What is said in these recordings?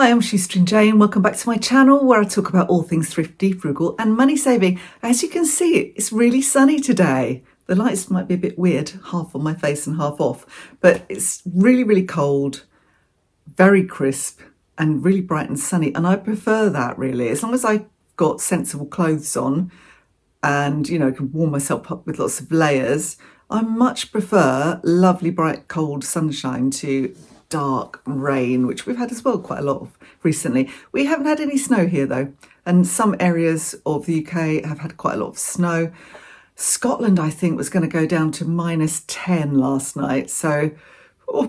Hi, I'm Shoestring Jane. Welcome back to my channel where I talk about all things thrifty, frugal and money saving. As you can see, it's really sunny today. The lights might be a bit weird, half on my face and half off, but it's really, really cold, very crisp and really bright and sunny. And I prefer that really, as long as I've got sensible clothes on and, can warm myself up with lots of layers. I much prefer lovely, bright, cold sunshine to dark rain, which we've had as well quite a lot of recently. We haven't had any snow here though, and some areas of the UK have had quite a lot of snow. Scotland, I think, was going to go down to -10 last night,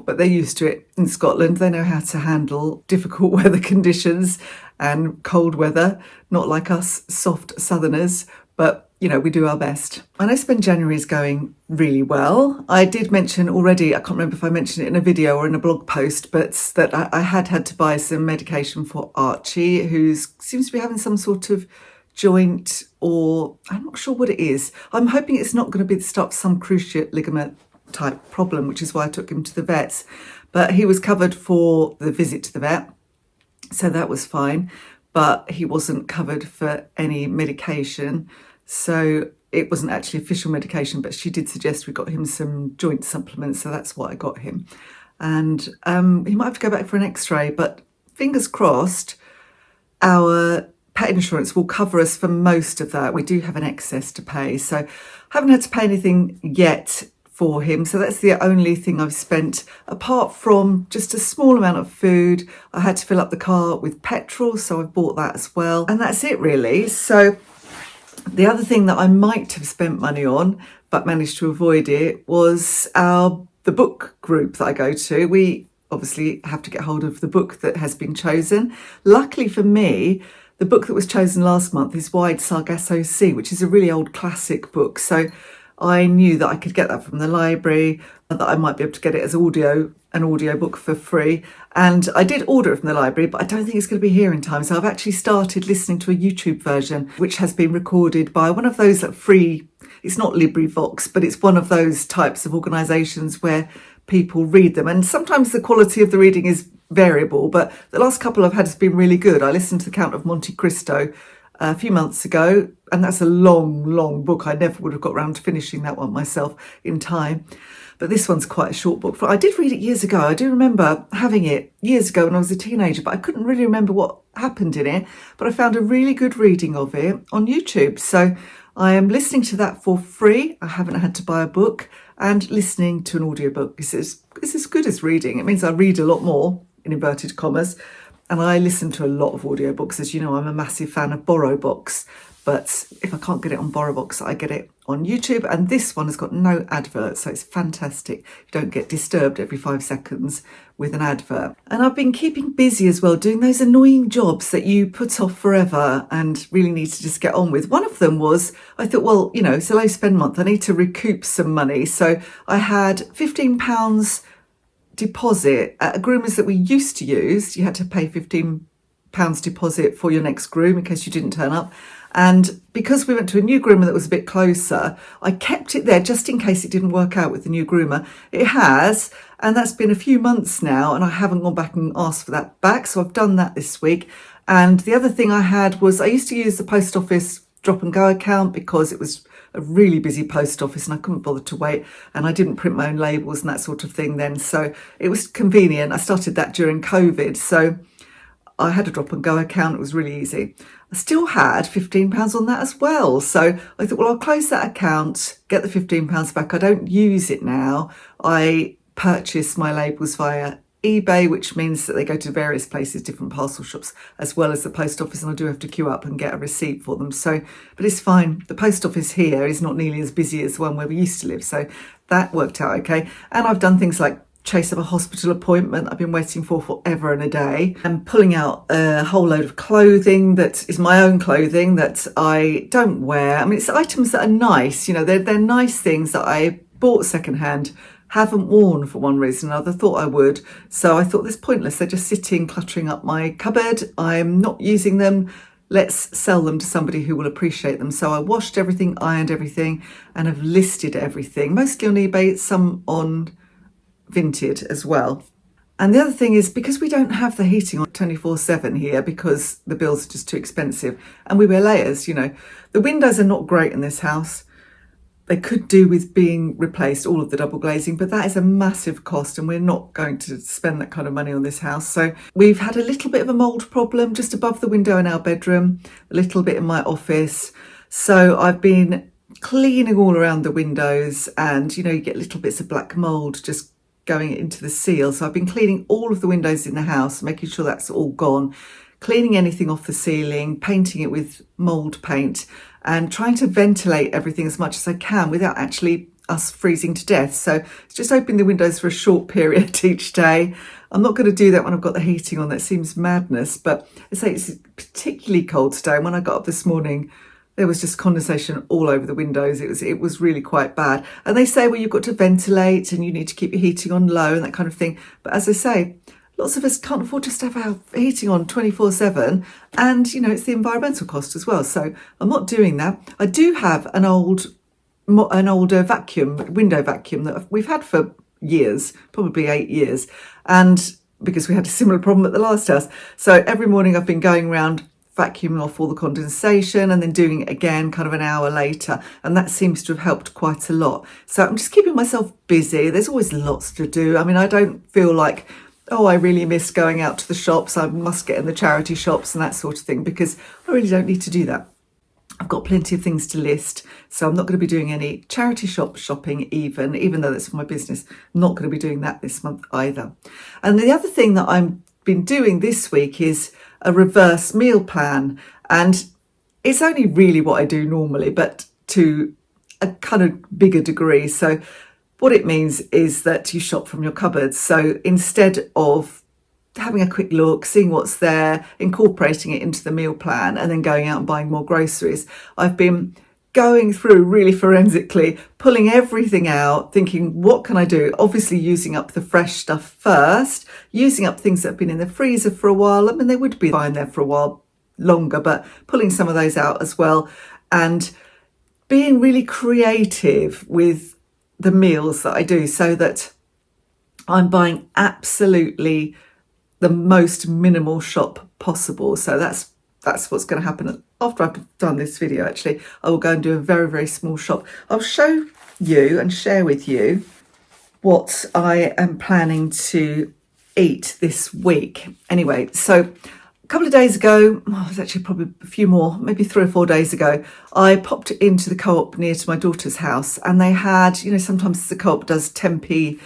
but they're used to it in Scotland. They know how to handle difficult weather conditions and cold weather, not like us soft southerners, but we do our best. And I spend January is going really well. I did mention already, I can't remember if I mentioned it in a video or in a blog post, but that I had to buy some medication for Archie, who seems to be having some sort of joint, or I'm not sure what it is. I'm hoping it's not going to be the start of some cruciate ligament type problem, which is why I took him to the vets. But he was covered for the visit to the vet, so that was fine. But he wasn't covered for any medication. So it wasn't actually official medication, but she did suggest we got him some joint supplements. So that's what I got him. And he might have to go back for an x-ray, but fingers crossed, our pet insurance will cover us for most of that. We do have an excess to pay. So I haven't had to pay anything yet for him. So that's the only thing I've spent, apart from just a small amount of food. I had to fill up the car with petrol, so I've bought that as well. And that's it really. So the other thing that I might have spent money on, but managed to avoid it, was the book group that I go to. We obviously have to get hold of the book that has been chosen. Luckily for me, the book that was chosen last month is Wide Sargasso Sea, which is a really old classic book. So I knew that I could get that from the library, that I might be able to get it as an audio book for free. And I did order it from the library, but I don't think it's going to be here in time. So I've actually started listening to a YouTube version, which has been recorded by one of those free, it's not LibriVox, but it's one of those types of organisations where people read them. And sometimes the quality of the reading is variable, but the last couple I've had has been really good. I listened to The Count of Monte Cristo a few months ago, and that's a long book. I never would have got around to finishing that one myself in time, but this one's quite a short book. I did read it years ago. I do remember having it years ago when I was a teenager, but I couldn't really remember what happened in it. But I found a really good reading of it on YouTube, so I am listening to that for free. I haven't had to buy a book, and listening to an audiobook is as good as reading. It means I read a lot more, in inverted commas. And I listen to a lot of audiobooks. As you know, I'm a massive fan of BorrowBox. But if I can't get it on BorrowBox, I get it on YouTube. And this one has got no advert, so it's fantastic. You don't get disturbed every 5 seconds with an advert. And I've been keeping busy as well, doing those annoying jobs that you put off forever and really need to just get on with. One of them was, I thought, well, it's a low spend month. I need to recoup some money. So I had £15 deposit at a groomers that we used to use. You had to pay £15 deposit for your next groom in case you didn't turn up. And because we went to a new groomer that was a bit closer, I kept it there just in case it didn't work out with the new groomer. It has, and that's been a few months now, and I haven't gone back and asked for that back. So I've done that this week. And the other thing I had was, I used to use the post office drop and go account because it was a really busy post office and I couldn't bother to wait, and I didn't print my own labels and that sort of thing then, so it was convenient. I started that during COVID, so I had a drop and go account. It was really easy. I still had £15 on that as well, so I thought, well, I'll close that account, get the £15 back. I don't use it now. I purchase my labels via eBay, which means that they go to various places, different parcel shops, as well as the post office, and I do have to queue up and get a receipt for them. So, but it's fine. The post office here is not nearly as busy as the one where we used to live, so that worked out okay. And I've done things like chase up a hospital appointment I've been waiting for forever and a day, and pulling out a whole load of clothing that is my own clothing that I don't wear. I mean, it's items that are nice, they're nice things that I bought secondhand, haven't worn for one reason or another, thought I would. So I thought, this pointless. They're just sitting, cluttering up my cupboard. I'm not using them. Let's sell them to somebody who will appreciate them. So I washed everything, ironed everything, and have listed everything, mostly on eBay, some on Vinted as well. And the other thing is, because we don't have the heating on 24/7 here because the bills are just too expensive, and we wear layers, the windows are not great in this house. They could do with being replaced, all of the double glazing, but that is a massive cost and we're not going to spend that kind of money on this house. So we've had a little bit of a mould problem just above the window in our bedroom, a little bit in my office. So I've been cleaning all around the windows, and you get little bits of black mould just going into the seal. So I've been cleaning all of the windows in the house, making sure that's all gone, cleaning anything off the ceiling, painting it with mould paint, and trying to ventilate everything as much as I can without actually us freezing to death. So it's just opening the windows for a short period each day. I'm not going to do that when I've got the heating on. That seems madness, but I say it's particularly cold today. And when I got up this morning, there was just condensation all over the windows. It was really quite bad. And they say, well, you've got to ventilate and you need to keep your heating on low and that kind of thing. But as I say, lots of us can't afford just to have our heating on 24/7, and it's the environmental cost as well. So I'm not doing that. I do have an older window vacuum that we've had for years, probably 8 years, and because we had a similar problem at the last house. So every morning I've been going around vacuuming off all the condensation and then doing it again kind of an hour later, and that seems to have helped quite a lot. So I'm just keeping myself busy. There's always lots to do. I mean, I don't feel like, oh, I really miss going out to the shops, I must get in the charity shops and that sort of thing, because I really don't need to do that. I've got plenty of things to list, so I'm not going to be doing any charity shopping even though that's for my business. I'm not going to be doing that this month either. And the other thing that I've been doing this week is a reverse meal plan, and it's only really what I do normally, but to a kind of bigger degree. So what it means is that you shop from your cupboards. So instead of having a quick look, seeing what's there, incorporating it into the meal plan, and then going out and buying more groceries, I've been going through really forensically, pulling everything out, thinking, what can I do? Obviously using up the fresh stuff first, using up things that have been in the freezer for a while. I mean, they would be fine there for a while longer, but pulling some of those out as well, and being really creative with the meals that I do, so that I'm buying absolutely the most minimal shop possible. So that's what's going to happen after I've done this video. Actually, I will go and do a very, very small shop. I'll show you and share with you what I am planning to eat this week. Anyway, so a couple of days ago, it was actually probably a few more, maybe 3 or 4 days ago, I popped into the co-op near to my daughter's house, and they had, sometimes the co-op does 10p,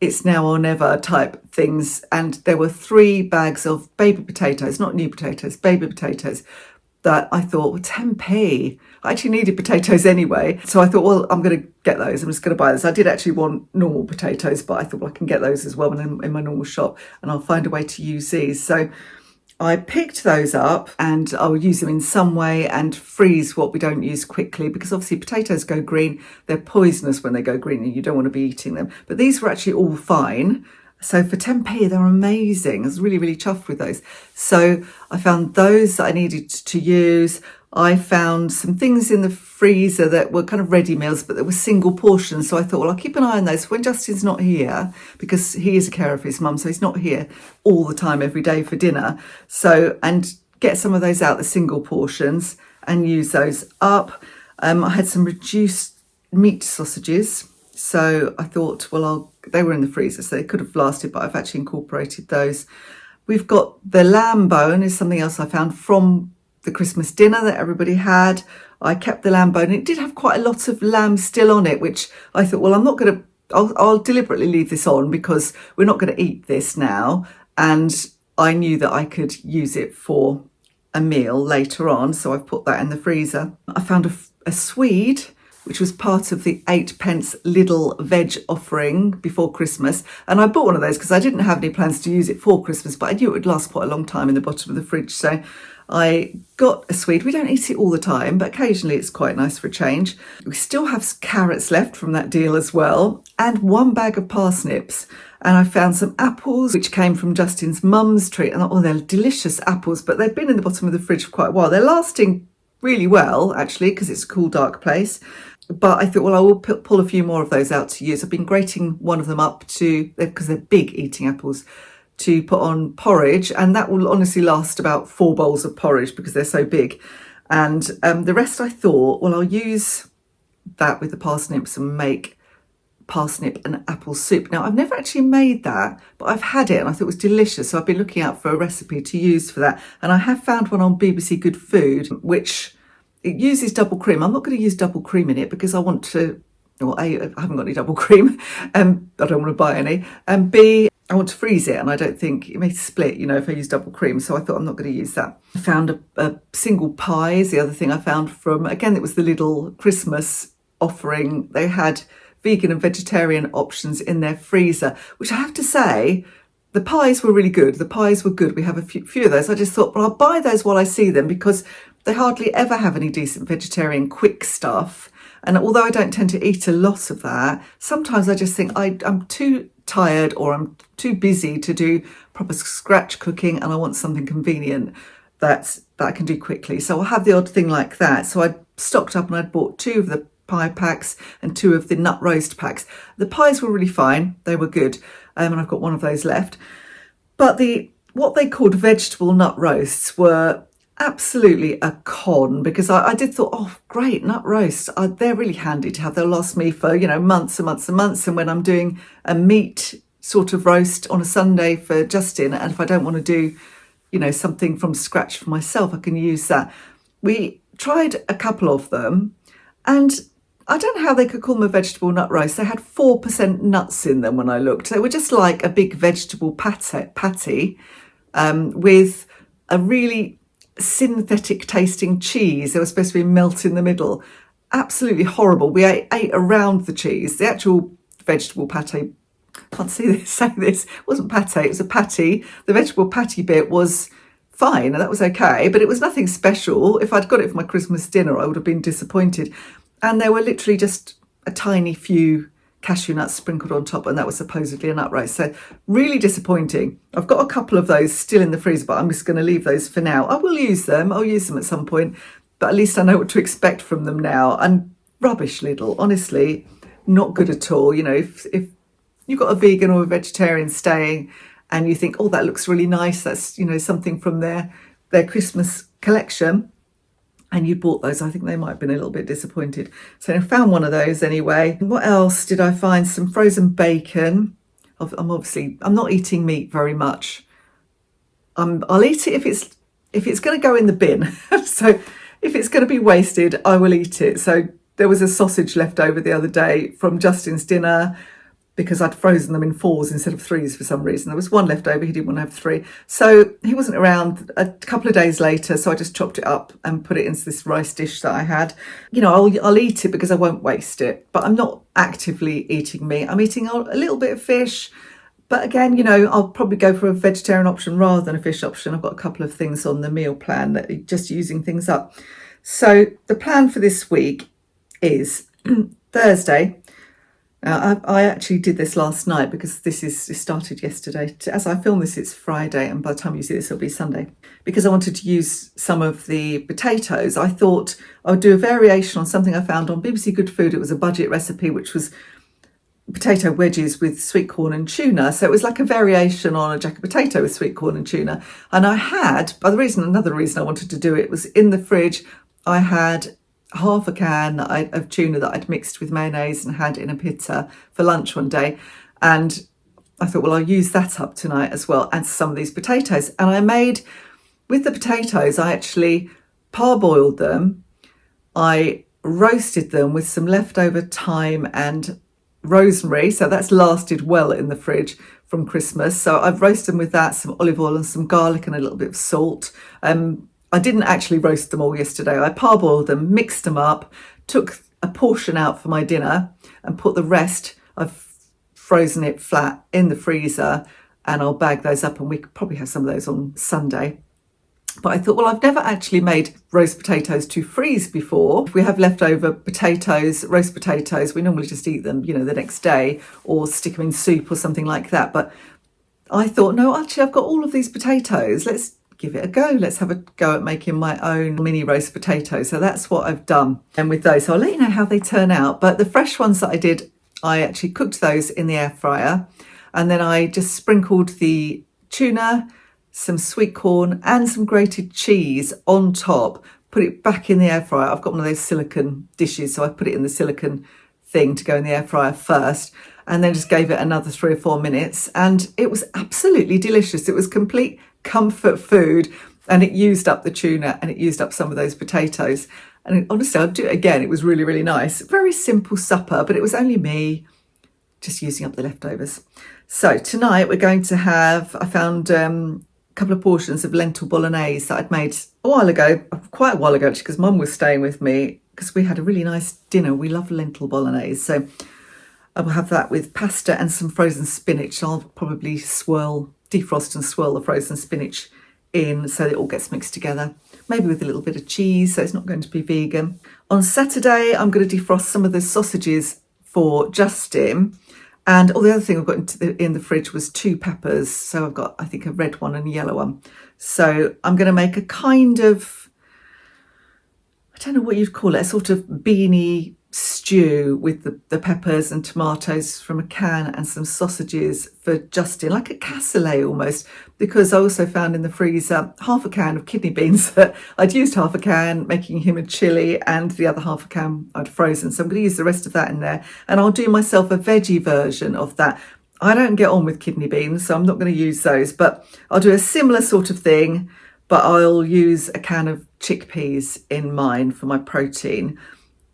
it's now or never type things, and there were 3 bags of baby potatoes, not new potatoes, baby potatoes, that I thought, well, 10p. I actually needed potatoes anyway, so I thought, well, I'm going to get those. I'm just going to buy those. I did actually want normal potatoes, but I thought, well, I can get those as well when I'm in my normal shop, and I'll find a way to use these. So I picked those up, and I'll use them in some way and freeze what we don't use quickly, because obviously potatoes go green. They're poisonous when they go green and you don't want to be eating them. But these were actually all fine. So for 10p, they're amazing. I was really, really chuffed with those. So I found those that I needed to use. I found some things in the freezer that were kind of ready meals, but they were single portions. So I thought, well, I'll keep an eye on those when Justin's not here, because he is a carer for his mum, so he's not here all the time every day for dinner. So, and get some of those out, the single portions, and use those up. I had some reduced meat sausages. So I thought, well, they were in the freezer, so they could have lasted, but I've actually incorporated those. We've got the lamb bone is something else I found from the Christmas dinner that everybody had. I kept the lamb bone. It did have quite a lot of lamb still on it, which I thought, well, I'm not going to, I'll deliberately leave this on because we're not going to eat this now. And I knew that I could use it for a meal later on, so I've put that in the freezer. I found a Swede, which was part of the 8p Lidl veg offering before Christmas. And I bought one of those because I didn't have any plans to use it for Christmas, but I knew it would last quite a long time in the bottom of the fridge. So I got a Swede. We don't eat it all the time, but occasionally it's quite nice for a change. We still have carrots left from that deal as well, and 1 bag of parsnips. And I found some apples, which came from Justin's mum's tree. And oh, they're delicious apples, but they've been in the bottom of the fridge for quite a while. They're lasting really well, actually, because it's a cool, dark place. But I thought, well, I will pull a few more of those out to use. I've been grating one of them up because they're big eating apples, to put on porridge, and that will honestly last about 4 bowls of porridge because they're so big. And the rest I thought, well, I'll use that with the parsnips and make parsnip and apple soup. Now, I've never actually made that, but I've had it and I thought it was delicious. So I've been looking out for a recipe to use for that. And I have found one on BBC Good Food, which it uses double cream. I'm not going to use double cream in it because I want to, well, A, I haven't got any double cream, I don't want to buy any. And B, I want to freeze it and I don't think it may split, if I use double cream. So I thought I'm not going to use that. I found a single pie is the other thing I found from, again, it was the Lidl Christmas offering. They had vegan and vegetarian options in their freezer, which I have to say, the pies were really good. The pies were good. We have a few of those. I just thought, well, I'll buy those while I see them because they hardly ever have any decent vegetarian quick stuff. And although I don't tend to eat a lot of that, sometimes I just think I'm too tired or I'm too busy to do proper scratch cooking and I want something convenient that I can do quickly. So I'll have the odd thing like that. So I stocked up and I'd bought 2 of the pie packs and 2 of the nut roast packs. The pies were really fine. They were good. And I've got 1 of those left. But what they called vegetable nut roasts were absolutely a con because I did thought, oh, great, nut roasts. They're really handy to have. They'll last me for, months and months and months. And when I'm doing a meat sort of roast on a Sunday for Justin, and if I don't want to do, something from scratch for myself, I can use that. We tried a couple of them and I don't know how they could call them a vegetable nut roast. They had 4% nuts in them when I looked. They were just like a big vegetable patty with a really synthetic tasting cheese. They were supposed to be melt in the middle. Absolutely horrible. We ate around the cheese. The actual vegetable pate, can't say this, it wasn't pate, it was a patty. The vegetable patty bit was fine and that was okay, but it was nothing special. If I'd got it for my Christmas dinner, I would have been disappointed. And there were literally just a tiny few cashew nuts sprinkled on top, and that was supposedly a nut roast. So really disappointing. I've got a couple of those still in the freezer, but I'm just going to leave those for now. I will use them. I'll use them at some point, but at least I know what to expect from them now. And rubbish, Lidl. Honestly, not good at all. If you've got a vegan or a vegetarian staying and you think, oh, that looks really nice, that's, something from their Christmas collection, and you bought those, I think they might have been a little bit disappointed. So I found one of those anyway. What else did I find? Some frozen bacon. I'm not eating meat very much. I'll eat it if it's going to go in the bin. So if it's going to be wasted, I will eat it. So there was a sausage left over the other day from Justin's dinner because I'd frozen them in 4s instead of 3s for some reason. There was 1 left over, he didn't want to have 3. So he wasn't around a couple of days later, so I just chopped it up and put it into this rice dish that I had. I'll eat it because I won't waste it, but I'm not actively eating meat. I'm eating a little bit of fish, but again, I'll probably go for a vegetarian option rather than a fish option. I've got a couple of things on the meal plan that are just using things up. So the plan for this week is Thursday. Now, I actually did this last night because it started yesterday. As I film this, it's Friday, and by the time you see this, it'll be Sunday. Because I wanted to use some of the potatoes, I thought I would do a variation on something I found on BBC Good Food. It was a budget recipe, which was potato wedges with sweet corn and tuna. So it was like a variation on a jacket potato with sweet corn and tuna. And I had, another reason I wanted to do it was in the fridge, I had half a can of tuna that I'd mixed with mayonnaise and had in a pizza for lunch one day. And I thought, well, I'll use that up tonight as well, and some of these potatoes. And I made, with the potatoes, I actually parboiled them. I roasted them with some leftover thyme and rosemary. So that's lasted well in the fridge from Christmas. So I've roasted them with that, some olive oil and some garlic and a little bit of salt. I didn't actually roast them all yesterday. I parboiled them, mixed them up, took a portion out for my dinner and put the rest, I've frozen it flat in the freezer, and I'll bag those up and we could probably have some of those on Sunday. But I thought, well, I've never actually made roast potatoes to freeze before. If we have leftover potatoes, roast potatoes, we normally just eat them, the next day or stick them in soup or something like that. But I thought, no, actually, I've got all of these potatoes. Let's give it a go. Let's have a go at making my own mini roast potatoes. So that's what I've done. And with those, so I'll let you know how they turn out. But the fresh ones that I did, I actually cooked those in the air fryer. And then I just sprinkled the tuna, some sweet corn and some grated cheese on top. Put it back in the air fryer. I've got one of those silicone dishes, so I put it in the silicone thing to go in the air fryer first, and then just gave it another 3 or 4 minutes, and it was absolutely delicious. It was complete comfort food, and it used up the tuna and it used up some of those potatoes. And honestly, I'd do it again. It was really, really nice. Very simple supper, but it was only me just using up the leftovers. So tonight we're going to have, I found a couple of portions of lentil bolognese that I'd made a while ago, quite a while ago actually, because Mum was staying with me, because we had a really nice dinner. We love lentil bolognese. So I will have that with pasta and some frozen spinach. I'll probably defrost and swirl the frozen spinach in so it all gets mixed together. Maybe with a little bit of cheese, so it's not going to be vegan. On Saturday, I'm going to defrost some of the sausages for Justin. And the other thing I've got in the fridge was 2 peppers. So I've got, I think, a red one and a yellow one. So I'm going to make a kind of, I don't know what you'd call it, a sort of beanie stew with the peppers and tomatoes from a can and some sausages for Justin, like a cassoulet almost, because I also found in the freezer half a can of kidney beans that I'd used half a can making him a chilli, and the other half a can I'd frozen. So I'm going to use the rest of that in there, and I'll do myself a veggie version of that. I don't get on with kidney beans, so I'm not going to use those, but I'll do a similar sort of thing, but I'll use a can of chickpeas in mine for my protein.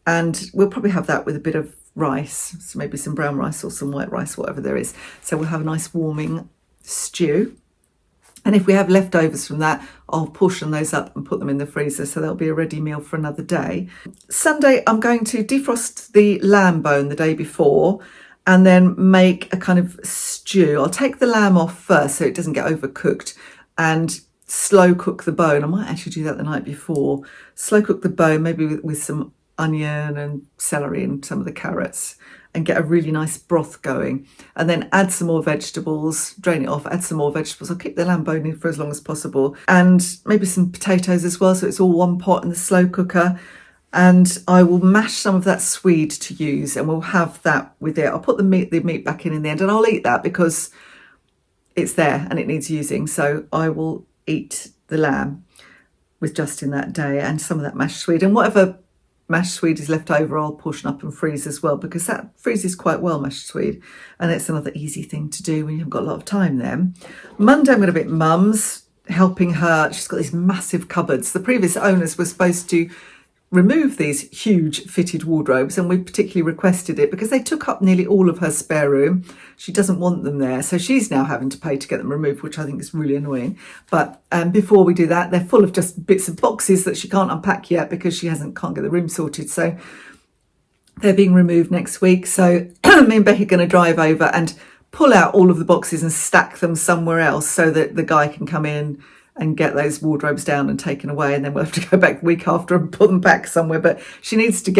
And we'll probably have that with a bit of rice, so maybe some brown rice or some white rice, whatever there is. So we'll have a nice warming stew. And if we have leftovers from that, I'll portion those up and put them in the freezer, so they'll be a ready meal for another day. Sunday, I'm going to defrost the lamb bone the day before and then make a kind of stew. I'll take the lamb off first so it doesn't get overcooked, and slow cook the bone. I might actually do that the night before. Slow cook the bone, maybe with some onion and celery and some of the carrots, and get a really nice broth going, and then add some more vegetables, drain it off, add some more vegetables. I'll keep the lamb bone in for as long as possible, and maybe some potatoes as well, so it's all one pot in the slow cooker. And I will mash some of that swede to use, and we'll have that with it. I'll put the meat back in the end, and I'll eat that because it's there and it needs using. So I will eat the lamb with Justin that day, and some of that mashed swede, and whatever mashed swede is left over, I'll portion up and freeze as well, because that freezes quite well, mashed swede, and it's another easy thing to do when you haven't got a lot of time then. Monday, I'm going to be at Mum's, helping her. She's got these massive cupboards. The previous owners were supposed to remove these huge fitted wardrobes, and we particularly requested it because they took up nearly all of her spare room. She doesn't want them there, so she's now having to pay to get them removed, which I think is really annoying. But before we do that, they're full of just bits of boxes that she can't unpack yet because she can't get the room sorted. So they're being removed next week. So me and Becky are going to drive over and pull out all of the boxes and stack them somewhere else so that the guy can come in and get those wardrobes down and taken away, and then we'll have to go back the week after and put them back somewhere. But she needs to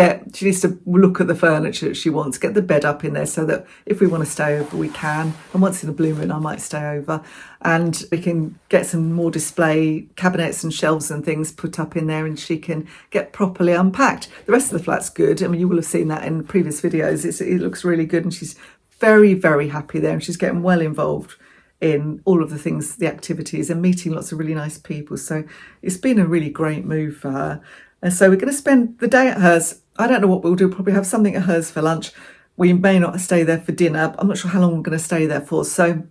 look at the furniture that she wants, get the bed up in there so that if we want to stay over, we can. And once in a blue moon, I might stay over, and we can get some more display cabinets and shelves and things put up in there, and she can get properly unpacked. The rest of the flat's good. I mean, you will have seen that in previous videos. It looks really good, and she's very, very happy there, and she's getting well involved in all of the things, the activities, and meeting lots of really nice people. So it's been a really great move for her. And so we're going to spend the day at hers. I don't know what we'll do. Probably have something at hers for lunch. We may not stay there for dinner. I'm not sure how long we're going to stay there for. So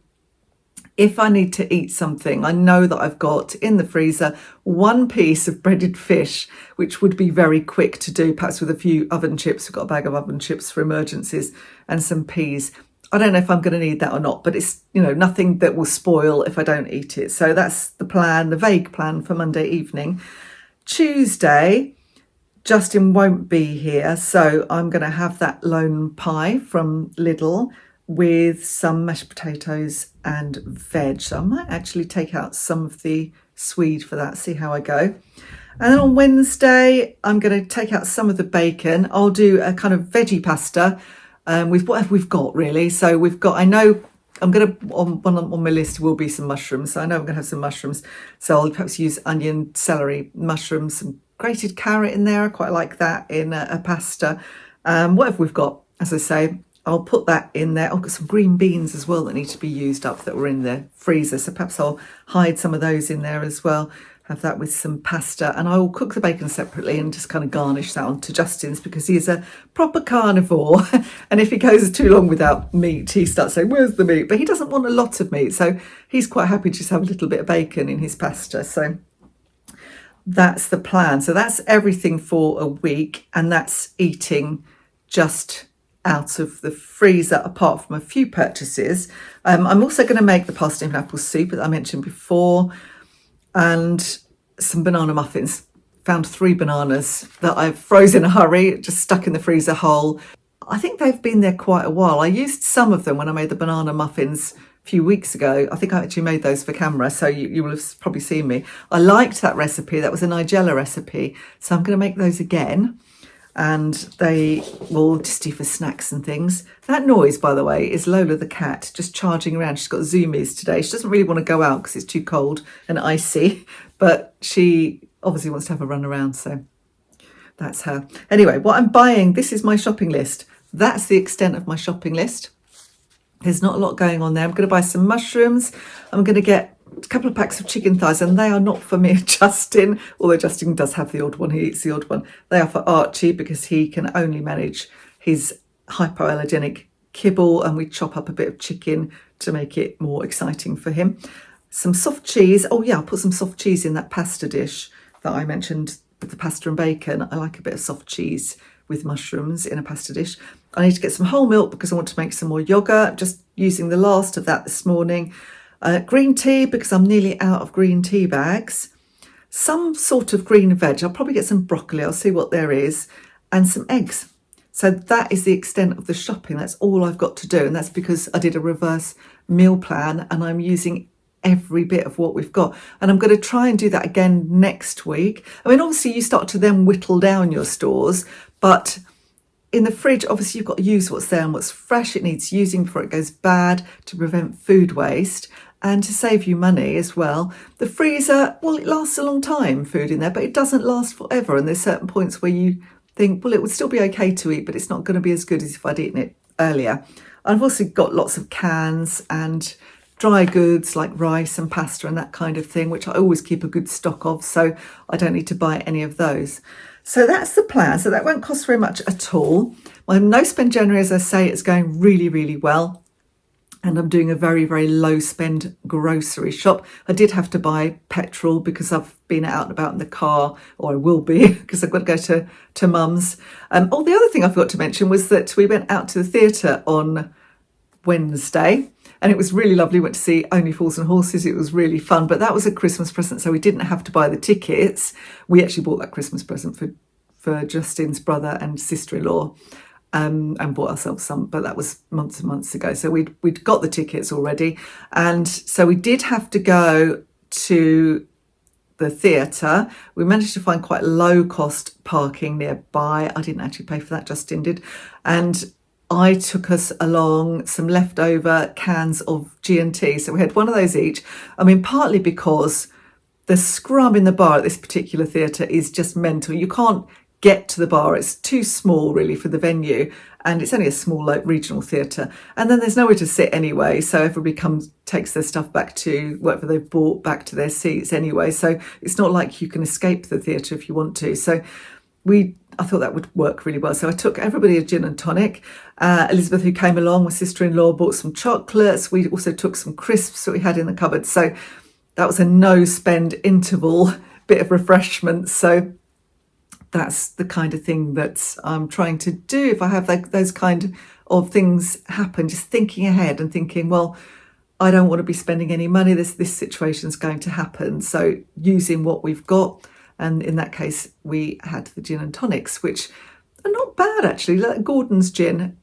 if I need to eat something, I know that I've got in the freezer 1 piece of breaded fish, which would be very quick to do, perhaps with a few oven chips. We've got a bag of oven chips for emergencies, and some peas. I don't know if I'm going to need that or not, but it's, nothing that will spoil if I don't eat it. So that's the plan, the vague plan for Monday evening. Tuesday, Justin won't be here, so I'm going to have that lone pie from Lidl with some mashed potatoes and veg. So I might actually take out some of the swede for that, see how I go. And then on Wednesday, I'm going to take out some of the bacon. I'll do a kind of veggie pasta with whatever we've got, really. So we've got, I know I'm going to, on my list will be some mushrooms. So I know I'm going to have some mushrooms. So I'll perhaps use onion, celery, mushrooms, some grated carrot in there. I quite like that in a pasta. Whatever we've got, as I say, I'll put that in there. I've got some green beans as well that need to be used up that were in the freezer. So perhaps I'll hide some of those in there as well. Have that with some pasta. And I will cook the bacon separately and just kind of garnish that onto Justin's because he is a proper carnivore. And if he goes too long without meat, he starts saying, where's the meat? But he doesn't want a lot of meat. So he's quite happy to just have a little bit of bacon in his pasta. So that's the plan. So that's everything for a week. And that's eating just out of the freezer, apart from a few purchases. I'm also going to make the parsnip and apple soup that I mentioned before, and some banana muffins. Found 3 bananas that I've frozen in a hurry, just stuck in the freezer whole. I think they've been there quite a while. I used some of them when I made the banana muffins a few weeks ago. I think I actually made those for camera, so you will have probably seen me. I liked that recipe. That was a Nigella recipe, so I'm going to make those again. And they will just do for snacks and things. That noise, by the way, is Lola the cat just charging around. She's got zoomies today. She doesn't really want to go out because it's too cold and icy, but she obviously wants to have a run around, so that's her. Anyway, what I'm buying, this is my shopping list. That's the extent of my shopping list. There's not a lot going on there. I'm going to buy some mushrooms. I'm going to get a couple of packs of chicken thighs, and they are not for me and Justin, although Justin does have the odd one. He eats the odd one. They are for Archie because he can only manage his hypoallergenic kibble, and we chop up a bit of chicken to make it more exciting for him. Some soft cheese. Oh yeah, I'll put some soft cheese in that pasta dish that I mentioned with the pasta and bacon. I like a bit of soft cheese with mushrooms in a pasta dish. I need to get some whole milk because I want to make some more yogurt, just using the last of that this morning. Green tea because I'm nearly out of green tea bags. Some sort of green veg. I'll probably get some broccoli. I'll see what there is. And some eggs. So that is the extent of the shopping. That's all I've got to do. And that's because I did a reverse meal plan and I'm using every bit of what we've got. And I'm going to try and do that again next week. I mean, obviously you start to then whittle down your stores, but in the fridge, obviously you've got to use what's there and what's fresh. It needs using before it goes bad to prevent food waste and to save you money as well. The freezer, well, it lasts a long time, food in there, but it doesn't last forever. And there's certain points where you think, well, it would still be okay to eat, but it's not going to be as good as if I'd eaten it earlier. I've also got lots of cans and dry goods like rice and pasta and that kind of thing, which I always keep a good stock of, so I don't need to buy any of those. So that's the plan. So that won't cost very much at all. My no spend January, as I say, is going really, really well. And I'm doing a very, very low spend grocery shop. I did have to buy petrol because I've been out and about in the car, or I will be because I've got to go to mum's. Oh, the other thing I forgot to mention was that we went out to the theatre on Wednesday. And it was really lovely. Went to see Only Fools and Horses. It was really fun. But that was a Christmas present, so we didn't have to buy the tickets. We actually bought that Christmas present for Justin's brother and sister-in-law, and bought ourselves some. But that was months and months ago. So we'd got the tickets already. And so we did have to go to the theatre. We managed to find quite low-cost parking nearby. I didn't actually pay for that. Justin did. And I took us along some leftover cans of G&T. So we had one of those each. I mean, partly because the scrum in the bar at this particular theatre is just mental. You can't get to the bar. It's too small, really, for the venue. And it's only a small, like, regional theatre. And then there's nowhere to sit anyway. So everybody takes their stuff back to whatever they've bought, back to their seats anyway. So it's not like you can escape the theatre if you want to. So I thought that would work really well. So I took everybody a gin and tonic. Elizabeth, who came along, my sister-in-law, bought some chocolates. We also took some crisps that we had in the cupboard. So that was a no-spend interval bit of refreshment. So that's the kind of thing that I'm trying to do. If I have those kind of things happen, just thinking ahead and thinking, well, I don't want to be spending any money. This situation's going to happen. So using what we've got. And in that case, we had the gin and tonics, which are not bad, actually. Like Gordon's gin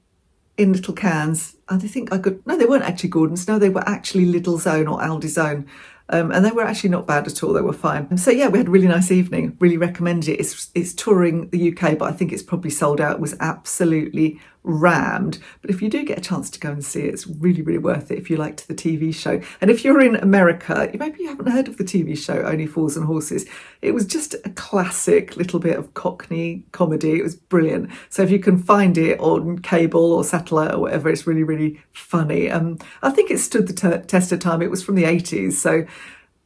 in little cans. And I think no, they weren't actually Gordon's. No, they were actually Lidl's Own or Aldi's Own. And they were actually not bad at all. They were fine. So yeah, we had a really nice evening. Really recommend it. It's touring the UK, but I think it's probably sold out. It was absolutely rammed. But if you do get a chance to go and see it, it's really, really worth it if you liked the TV show. And if you're in America, maybe you haven't heard of the TV show Only Fools and Horses. It was just a classic little bit of Cockney comedy. It was brilliant. So if you can find it on cable or satellite or whatever, it's really, really funny. I think it stood the test of time. It was from the 80s, so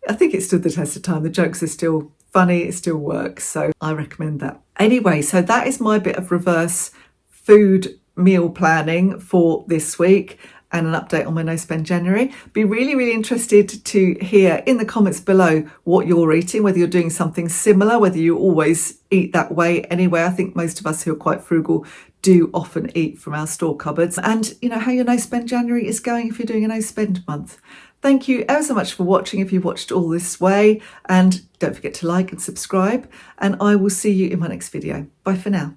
I think it stood the test of time. The jokes are still funny, it still works, so I recommend that. Anyway, so that is my bit of reverse food meal planning for this week and an update on my No Spend January. Be really, really interested to hear in the comments below what you're eating, whether you're doing something similar, whether you always eat that way anyway. I think most of us who are quite frugal do often eat from our store cupboards, and how your No Spend January is going if you're doing a no spend month. Thank you ever so much for watching if you've watched all this way, and don't forget to like and subscribe, and I will see you in my next video. Bye for now.